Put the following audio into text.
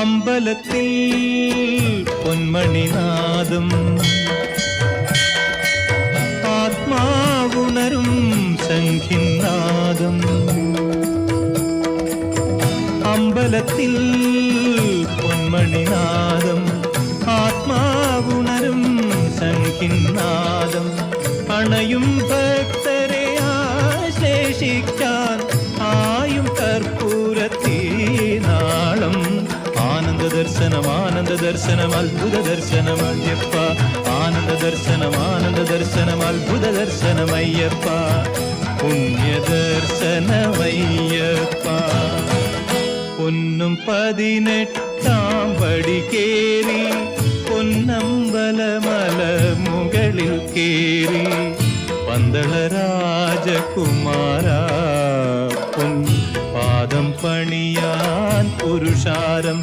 അമ്പലത്തിൽ പൊന്മണിനാദം ആത്മാവുണരും സംഖിനാദം അമ്പലത്തിൽ പൊന്മണിനാദം ആത്മാവുണരും സംഖിനാദം അണയും ഭക്തരെ ആശ്ലേഷിക്കാൻ ആയും കർപ്പൂരത്തീനാളം ആനന്ദ ദർശനം അത്ഭുത ദർശനം അയ്യപ്പ ആനന്ദ ദർശനം അത്ഭുത ദർശനം അയ്യപ്പ പുണ്യദർശനമയ്യപ്പ പൊന്നും 18-ാം പടി കേറി പൊന്നമ്പലമല മുകളിൽ കേറി പന്തള രാജകുമാര പൊൻ പാദം പണിയാൻ പുരുഷാരം